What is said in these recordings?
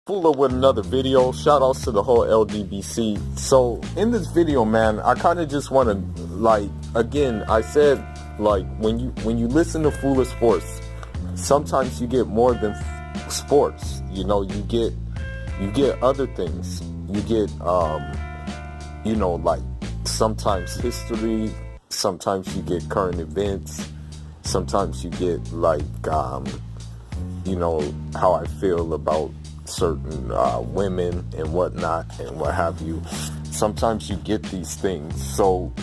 Fuller with another video. Shout outs to the whole LGBC. So in this video, man, I kind of just want to, again, I said, when you listen to Fuller Sports, sometimes you get more than sports. You get other things. You get sometimes history, sometimes you get current events, sometimes you get how I feel about certain women and whatnot and what have you. Sometimes you get these things. So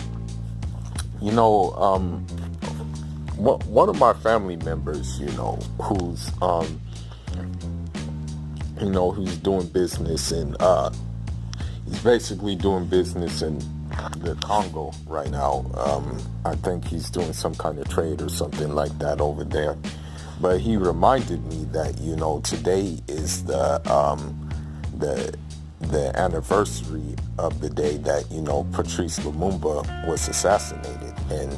one of my family members, who's doing business and he's basically doing business in the Congo right now. I think he's doing some kind of trade or something like that over there. But he reminded me that today is the anniversary of the day that Patrice Lumumba was assassinated, and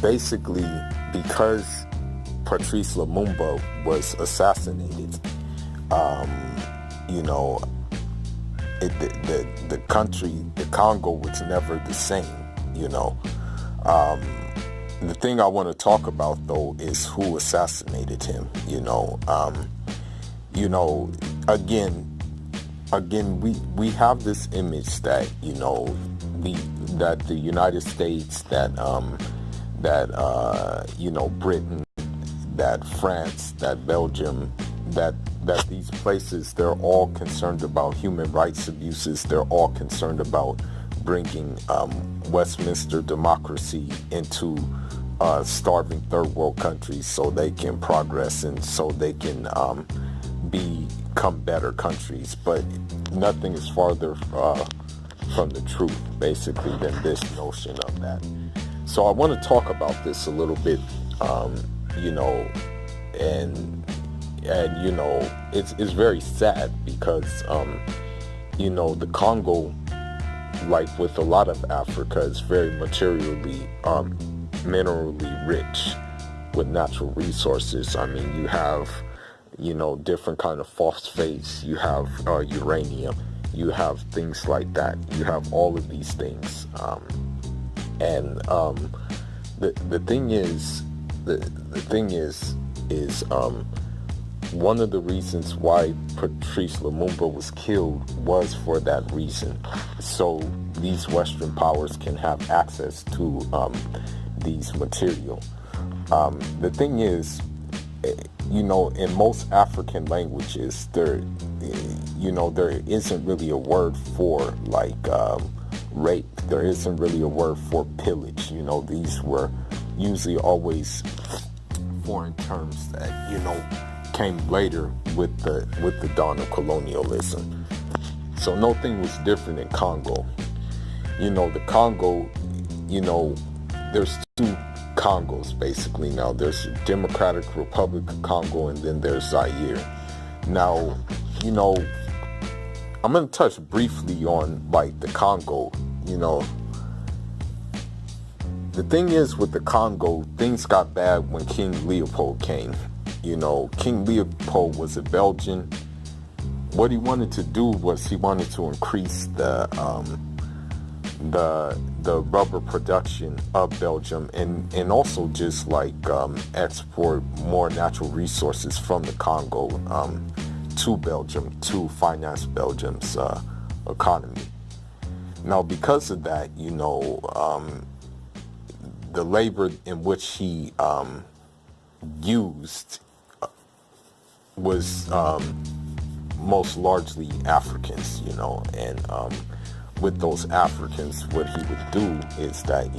basically because Patrice Lumumba was assassinated, the country, the Congo, was never the same. The thing I want to talk about, though, is who assassinated him. Again, we have this image that that the United States, that Britain, that France, that Belgium, that these places, they're all concerned about human rights abuses. They're all concerned about bringing Westminster democracy into starving third world countries so they can progress and so they can become better countries. But nothing is farther from the truth, basically, than this notion of that. So I want to talk about this a little bit, it's very sad because the Congo, like with a lot of Africa, is very materially minerally rich with natural resources. I mean, you have different kind of phosphates, you have uranium, you have things like that, you have all of these things, the thing is one of the reasons why Patrice Lumumba was killed was for that reason, so these Western powers can have access to these material. The thing is, in most African languages, there isn't really a word for rape. There isn't really a word for pillage. These were usually always foreign terms that came later with the dawn of colonialism. So nothing was different in Congo. The Congo, there's two Congos basically now. There's Democratic Republic of Congo and then there's Zaire. Now, I'm going to touch briefly on the Congo. The thing is with the Congo, things got bad when King Leopold came. King Leopold was a Belgian. What he wanted to do was he wanted to increase the rubber production of Belgium and also just export more natural resources from the Congo to Belgium to finance Belgium's economy. Now, because of that, the labor in which he used was most largely Africans, and with those Africans, what he would do is that,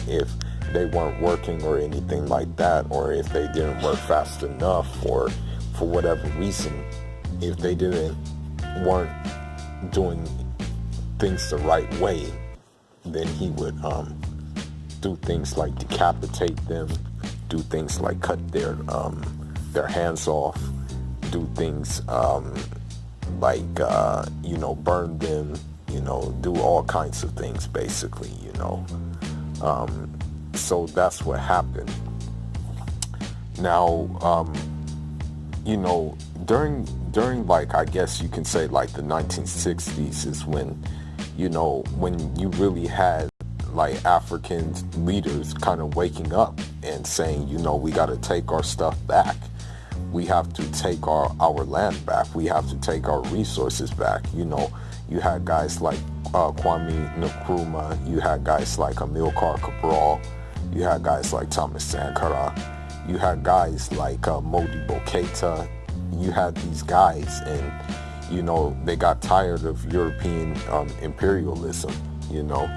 if they weren't working or anything like that, or if they didn't work fast enough, or for whatever reason, if they weren't doing things the right way, then he would do things like decapitate them, do things like cut their hands off, do things burn them, do all kinds of things basically, so that's what happened. Now, you know, during like, I guess you can say like the 1960s is when, you know, when you really had like African leaders kind of waking up and saying, you know, we got to take our stuff back. We have to take our land back. We have to take our resources back. You know, you had guys like Kwame Nkrumah. You had guys like Amilcar Cabral. You had guys like Thomas Sankara. You had guys like Modibo Keita. You had these guys, and, you know, they got tired of European imperialism, you know.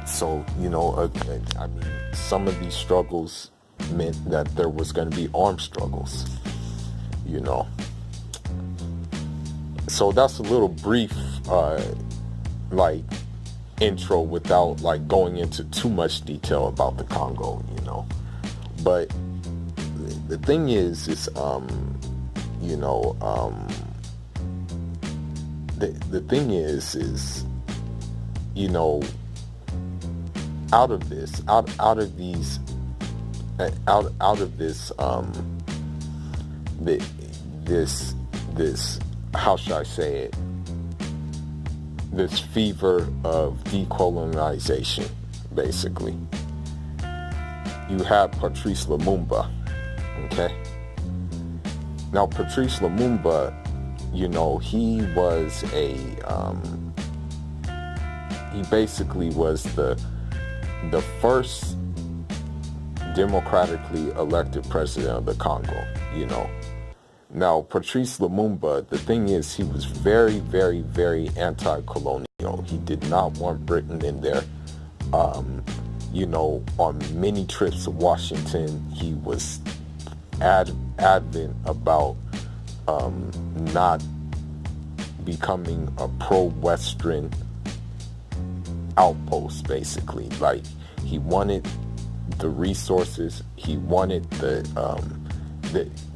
So, you know, I mean, some of these struggles meant that there was going to be armed struggles, you know. So that's a little brief, like, intro without, like, going into too much detail about the Congo, you know. But the thing is you know, the thing is, you know, out of this, how should I say it? This fever of decolonization, basically. You have Patrice Lumumba, okay? Now, Patrice Lumumba, you know, he was he basically was the first democratically elected president of the Congo, you know. Now, Patrice Lumumba, the thing is, he was very, very, very anti-colonial. He did not want Britain in there. You know, on many trips to Washington, he was adamant about not becoming a pro-Western outpost, basically. Like, he wanted the resources, he wanted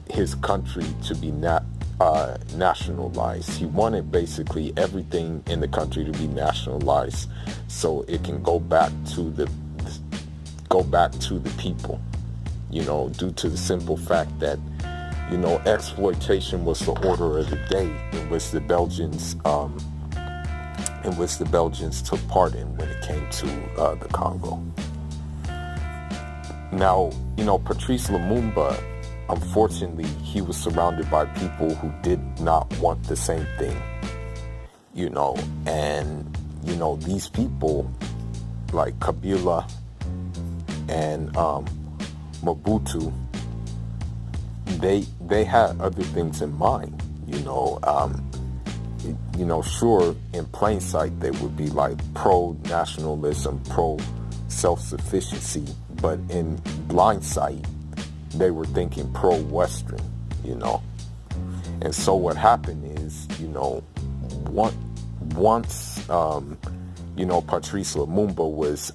his country to be nationalized. He wanted basically everything in the country to be nationalized so it can go back to the people, you know, due to the simple fact that, you know, exploitation was the order of the day in which the Belgians took part in when it came to the Congo. Now, you know, Patrice Lumumba, unfortunately, he was surrounded by people who did not want the same thing, you know, and, you know, these people like Kabila and Mobutu, they had other things in mind, you know. Sure, in plain sight they would be like pro-nationalism, pro-self-sufficiency, but in blind sight they were thinking pro-Western, you know. And so what happened is, you know, once you know, Patrice Lumumba was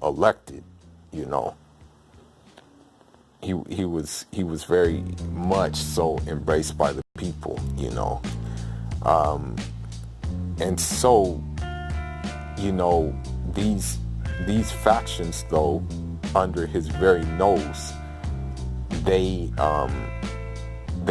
elected, you know, he was very much so embraced by the people, you know. And so, you know, these factions, though, under his very nose, they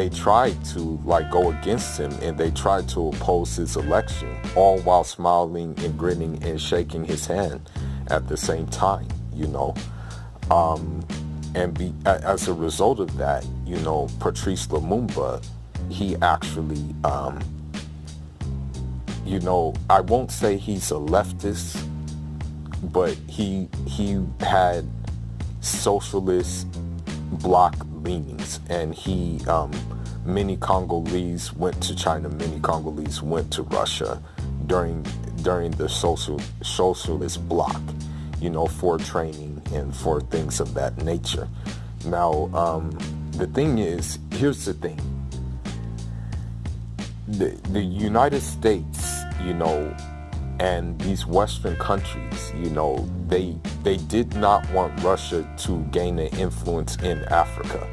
tried to like go against him, and they tried to oppose his election, all while smiling and grinning and shaking his hand at the same time, you know. As a result of that, you know, Patrice Lumumba, he actually, you know, I won't say he's a leftist, but he had socialist bloc leanings, and many Congolese went to China, many Congolese went to Russia during the socialist bloc, you know, for training and for things of that nature. Now, the thing is, here's the thing. The United States, you know, and these Western countries, you know, they did not want Russia to gain an influence in Africa.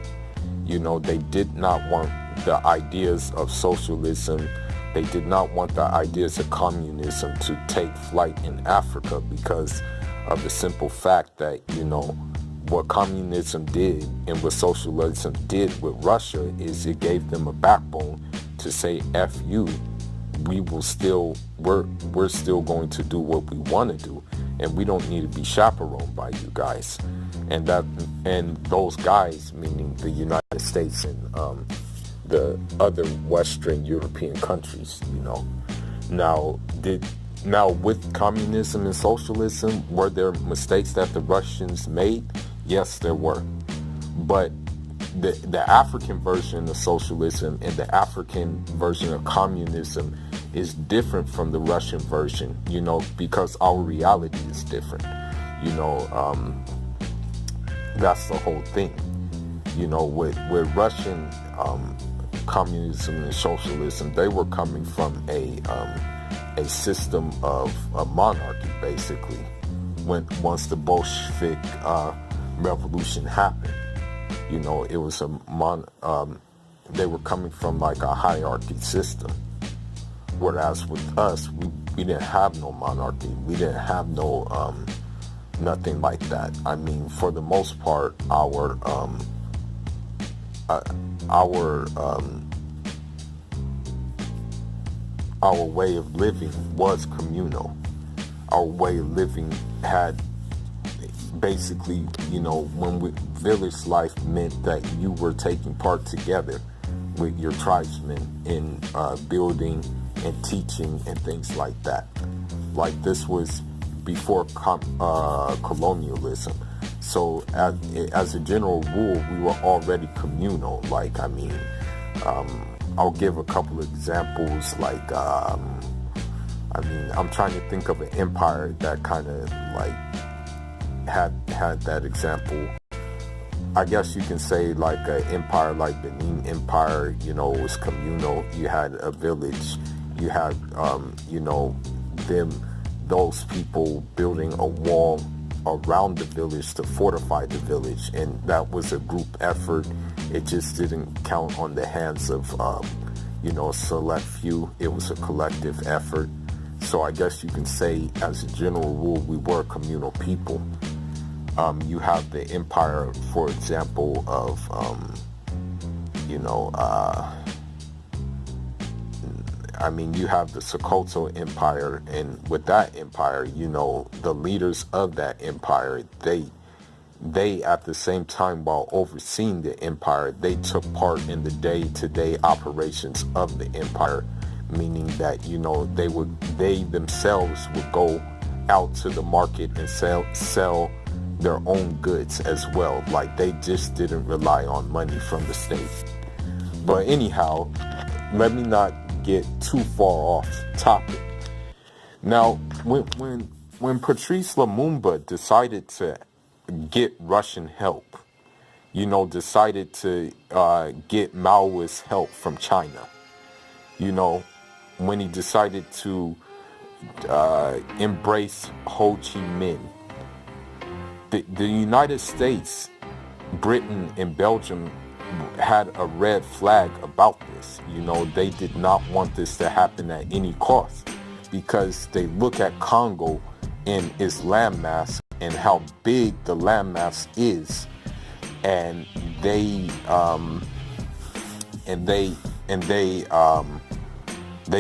You know, they did not want the ideas of socialism. They did not want the ideas of communism to take flight in Africa because of the simple fact that, you know, what communism did and what socialism did with Russia is it gave them a backbone to say, F you, we're still going to do what we want to do, and we don't need to be chaperoned by you guys. And those guys, meaning the United States and the other Western European countries, Now with communism and socialism, were there mistakes that the Russians made? Yes, there were. But the African version of socialism and the African version of communism is different from the Russian version, because our reality is different. That's the whole thing. With Russian communism and socialism, they were coming from a system of a monarchy, basically. Once the Bolshevik revolution happened, it was they were coming from like a hierarchy system. Whereas with us, we didn't have no monarchy. We didn't have no nothing like that. I mean, for the most part, our way of living was communal. Our way of living had basically, when village life meant that you were taking part together with your tribesmen in building and teaching and things like that. Like this was before colonialism. So as a general rule, we were already communal. I'll give a couple of examples. I'm trying to think of an empire that kind of had that example. I guess you can say like an empire like Benin Empire, was communal. You had a village. You had, those people building a wall around the village to fortify the village, and that was a group effort. It just didn't count on the hands of a select few. It was a collective effort. So I guess you can say, as a general rule, we were communal people. You have the empire, for example, of you have the Sokoto Empire, and with that empire, the leaders of that empire, they at the same time, while overseeing the empire, they took part in the day-to-day operations of the empire, meaning that, they themselves would go out to the market and sell their own goods as well. Like, they just didn't rely on money from the state. But anyhow, let me not get too far off topic. Now, when Patrice Lumumba decided to get Russian help, decided to get Maoist help from China, when he decided to embrace Ho Chi Minh, the United States, Britain, and Belgium had a red flag about this. They did not want this to happen at any cost, because they look at Congo and its landmass and how big the landmass is, and they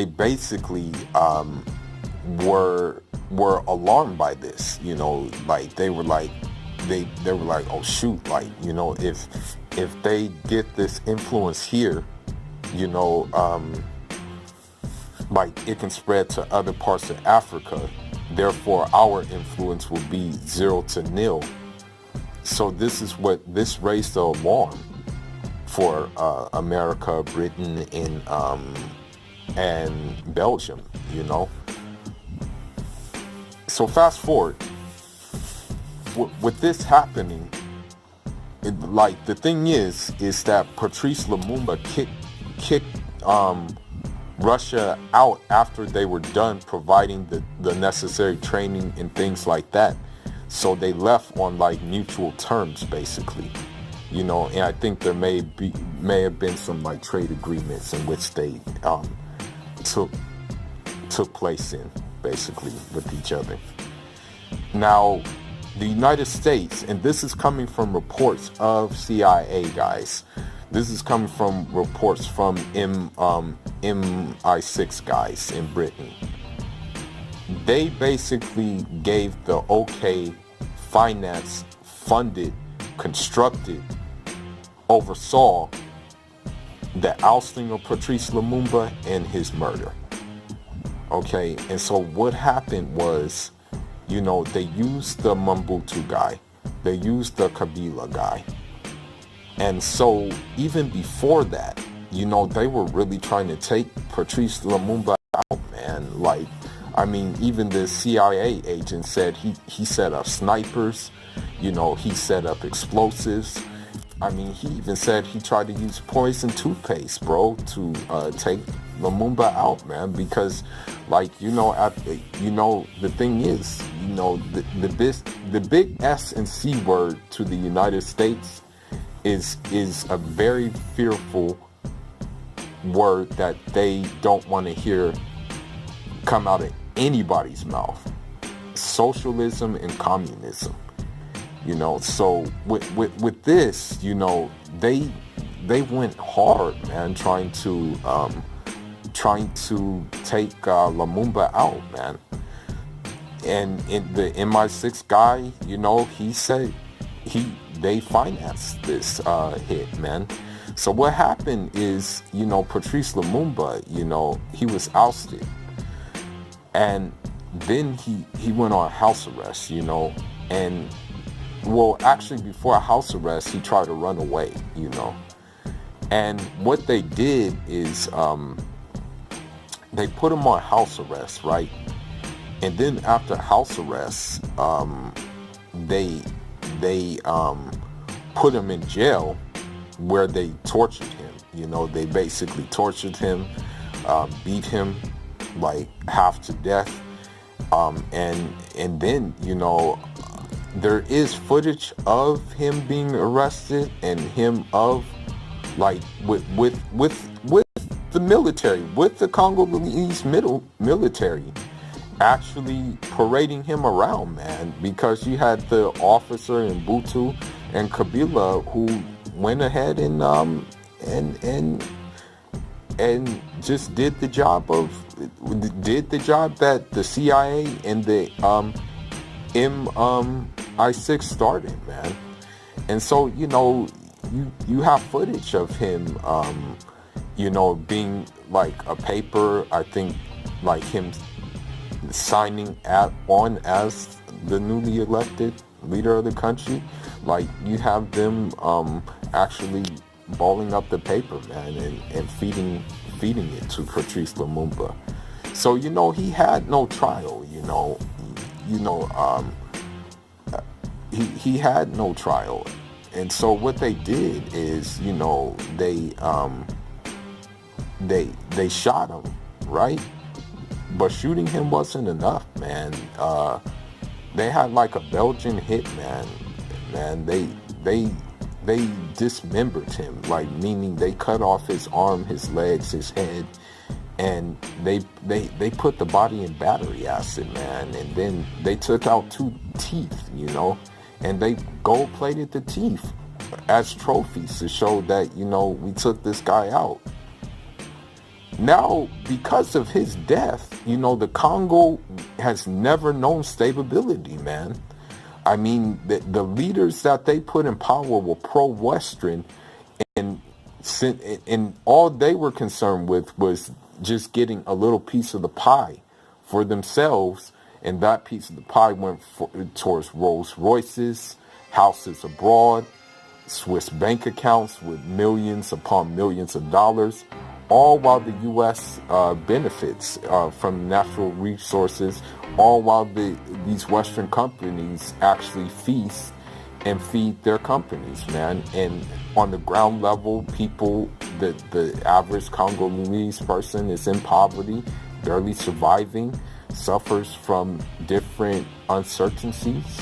basically were alarmed by this. They were like, oh shoot, if they get this influence here, it can spread to other parts of Africa. Therefore, our influence will be 0 to nil. So this raised the alarm for America, Britain, and Belgium. So fast forward, with this happening, the thing is that Patrice Lumumba kicked Russia out after they were done providing the necessary training and things like that. So they left on mutual terms, basically, and I think there may have been some trade agreements in which they took place in, basically, with each other. Now, the United States, and this is coming from reports of CIA guys. This is coming from reports from MI6 guys in Britain. They basically gave the okay, financed, funded, constructed, oversaw the ousting of Patrice Lumumba and his murder. Okay, and so what happened was, you know, they used the Mobutu guy, they used the Kabila guy. And so even before that, you know, they were really trying to take Patrice Lumumba out, man. Like, I mean, even the CIA agent said he set up snipers, you know, he set up explosives. I mean, he even said he tried to use poison toothpaste, bro, to take Lumumba out, man. Because, like, you know, the thing is, you know, the big S and C word to the United States is a very fearful word that they don't want to hear come out of anybody's mouth. Socialism and communism. You know, so with this, you know, they went hard, man, trying to take Lumumba out, man. And in the MI6 guy, you know, he said they financed this hit, man. So what happened is, you know, Patrice Lumumba, you know, he was ousted, and then he went on house arrest, you know, and well, actually, before house arrest, he tried to run away, you know. And what they did is they put him on house arrest, right? And then after house arrest, they put him in jail where they tortured him. You know, they basically tortured him, beat him like half to death, and then, you know, there is footage of him being arrested and him of like with the military, with the Congolese military actually parading him around, man, because you had the officer in Butu and Kabila who went ahead and just did the job that the CIA and the MI6 started, man. And so, you know, you have footage of him, you know, being like a paper, I think, like him signing on as the newly elected leader of the country. Like, you have them actually balling up the paper, man, and feeding it to Patrice Lumumba. So, you know, he had no trial, he had no trial. And so what they did is, you know, they shot him, right? But shooting him wasn't enough, man. They had like a Belgian hitman, man. They dismembered him, like, meaning they cut off his arm, his legs, his head, and they put the body in battery acid, man. And then they took out 2 teeth, you know, and they gold-plated the teeth as trophies to show that, you know, we took this guy out. Now, because of his death, you know, the Congo has never known stability, man. I mean, the leaders that they put in power were pro-Western, and all they were concerned with was just getting a little piece of the pie for themselves, and that piece of the pie went towards Rolls Royces, houses abroad, Swiss bank accounts with millions upon millions of dollars, all while the U.S. benefits from natural resources, all while these Western companies actually feast and feed their companies, man. And on the ground level, people, the average Congolese person is in poverty, barely surviving, suffers from different uncertainties.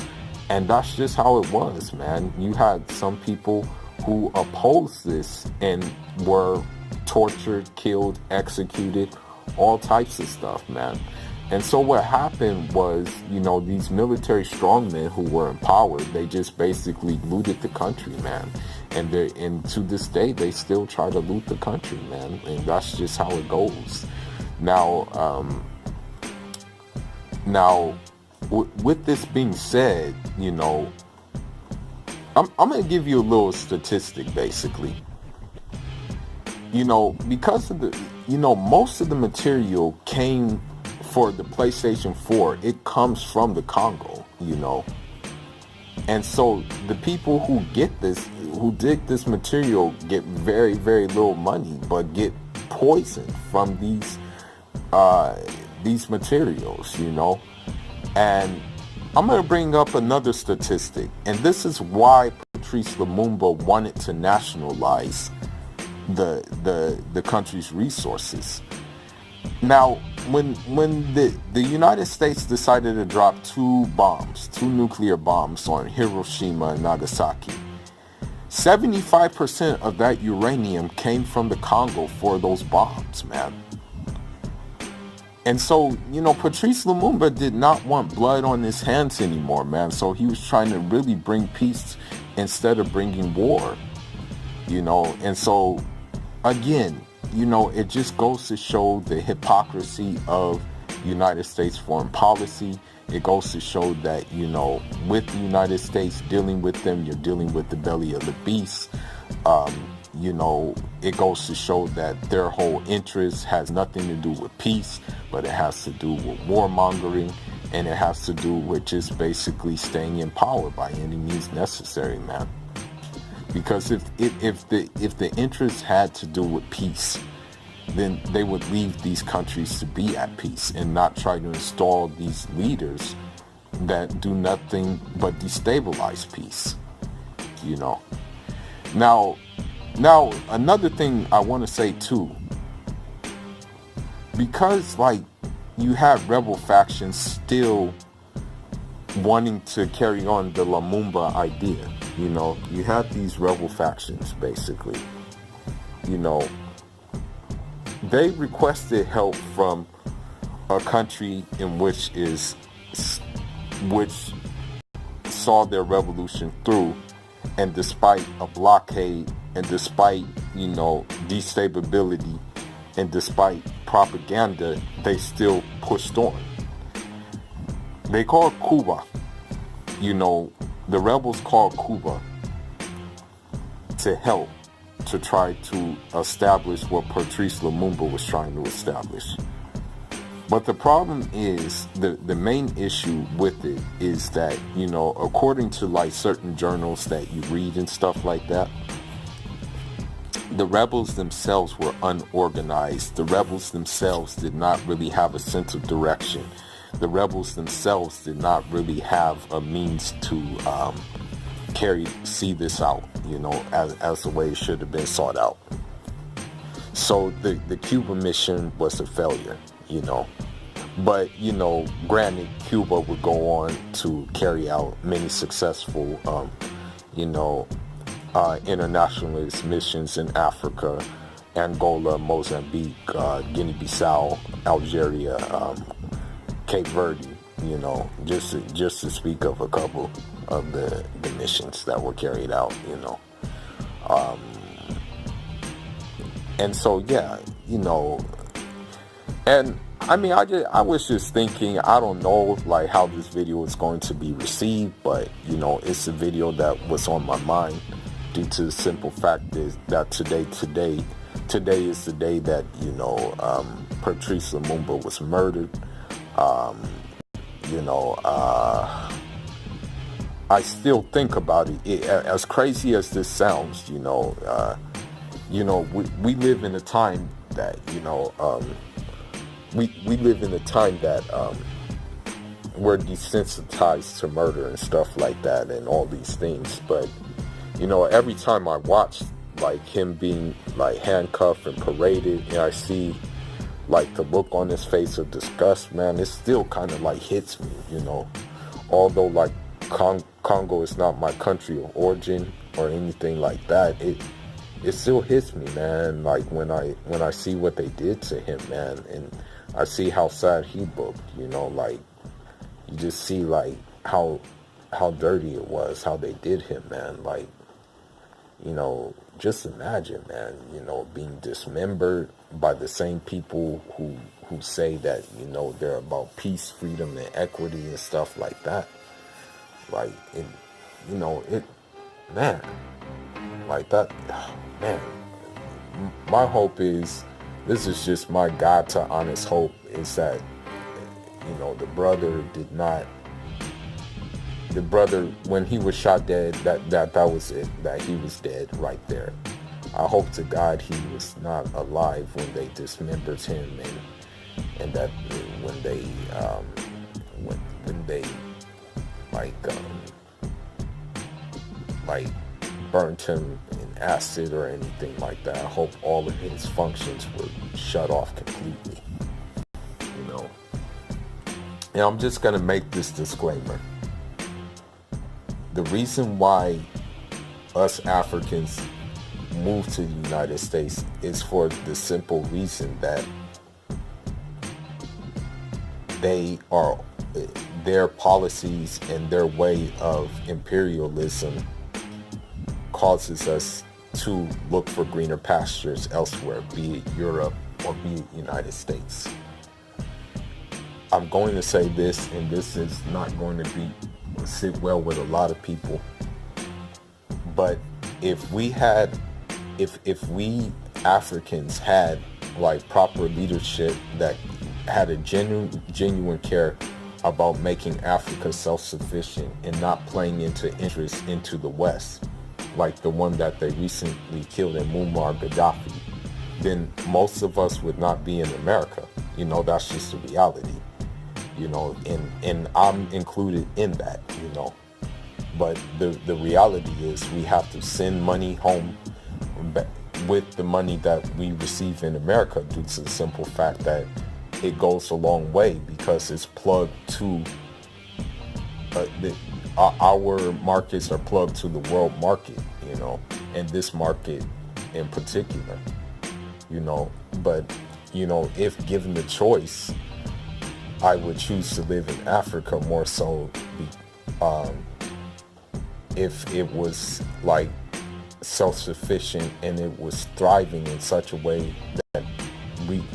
And that's just how it was, man. You had some people who opposed this and were tortured, killed, executed, all types of stuff, man. And so what happened was, these military strongmen who were in power, they just basically looted the country, man. And to this day, they still try to loot the country, man. And that's just how it goes. Now, with this being said, I'm going to give you a little statistic, basically. Because of the, most of the material came for the PlayStation 4, it comes from the Congo, And so the people who dig this material get very, very little money, but get poisoned from these materials, And I'm going to bring up another statistic, and this is why Patrice Lumumba wanted to nationalize the country's resources. Now, when the United States decided to drop two nuclear bombs on Hiroshima and Nagasaki, 75% of that uranium came from the Congo for those bombs, man. And so, Patrice Lumumba did not want blood on his hands anymore, man. So he was trying to really bring peace instead of bringing war, And so, again, it just goes to show the hypocrisy of United States foreign policy. It goes to show that, with the United States dealing with them, you're dealing with the belly of the beast. It goes to show that their whole interest has nothing to do with peace, but it has to do with warmongering, and it has to do with just basically staying in power by any means necessary, man. Because if the interest had to do with peace, then they would leave these countries to be at peace and not try to install these leaders that do nothing but destabilize peace, Now, another thing I want to say too, because you have rebel factions still wanting to carry on the Lumumba idea, you have these rebel factions basically, they requested help from a country in which saw their revolution through, and despite a blockade, and despite, destability, and despite propaganda, they still pushed on. They called Cuba, the rebels called Cuba to help to try to establish what Patrice Lumumba was trying to establish. But the problem is, the main issue with it is that, according to certain journals that you read and stuff like that, the rebels themselves were unorganized. The rebels themselves did not really have a sense of direction. The rebels themselves did not really have a means to see this out, as the way it should have been sought out. So the Cuba mission was a failure, But, granted, Cuba would go on to carry out many successful, internationalist missions in Africa, Angola, Mozambique, Guinea-Bissau, Algeria, Cape Verde, just to speak of a couple of the missions that were carried out, And so, yeah, and I mean, I was just thinking, I don't know, how this video is going to be received, but, it's a video that was on my mind due to the simple fact is that today is the day that, Patrice Lumumba was murdered. I still think about it. As crazy as this sounds, we live in a time that, we live in a time that we're desensitized to murder and stuff like that and all these things. But, every time I watch him being handcuffed and paraded, and I see the look on his face of disgust, man, it still kind of hits me, although Congo is not my country of origin or anything like that, it still hits me, man, when I see what they did to him, man. And I see how sad he looked, you know, like, you just see, like, how dirty it was, how they did him, man. Like, you know, just imagine, man, you know, being dismembered by the same people who say that, you know, they're about peace, freedom, and equity and stuff like that. Like, it, you know, it, man, like that, man. My hope is, this is just my God to honest hope, is that, you know, the brother, when he was shot dead, that was it, that he was dead right there. I hope to God he was not alive when they dismembered him, and that when they like burnt him in acid or anything like that. I hope all of his functions were shut off completely, you know. And I'm just gonna make this disclaimer. The reason why us Africans moved to the United States is for the simple reason that their policies and their way of imperialism causes us to look for greener pastures elsewhere, be it Europe or be it United States. I'm going to say this, and this is not going to sit well with a lot of people, but if we Africans had like proper leadership that had a genuine care about making Africa self-sufficient and not playing into interests into the West, like the one that they recently killed in Muammar Gaddafi, then most of us would not be in America. You know, that's just the reality, you know, and I'm included in that, you know. But the reality is we have to send money home with the money that we receive in America, due to the simple fact that it goes a long way, because it's plugged to our markets are plugged to the world market, you know, and this market in particular, you know. But, you know, if given the choice, I would choose to live in Africa more so, if it was like self-sufficient and it was thriving in such a way that we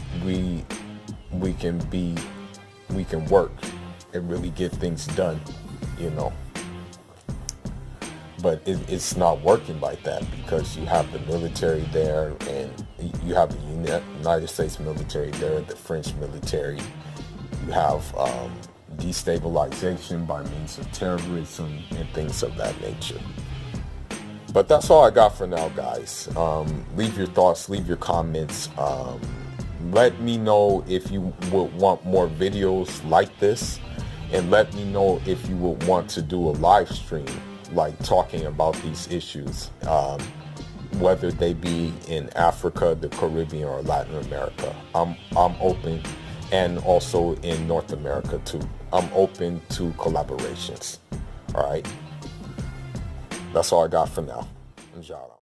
can work and really get things done, you know. But it's not working like that, because you have the military there, and you have the United States military there, the French military. You have destabilization by means of terrorism and things of that nature. But that's all I got for now, guys. Leave your thoughts, leave your comments. Let me know if you would want more videos like this, and let me know if you would want to do a live stream, like talking about these issues, whether they be in Africa, the Caribbean, or Latin America. I'm open, and also in North America too. I'm open to collaborations. All right. That's all I got for now. Inshallah.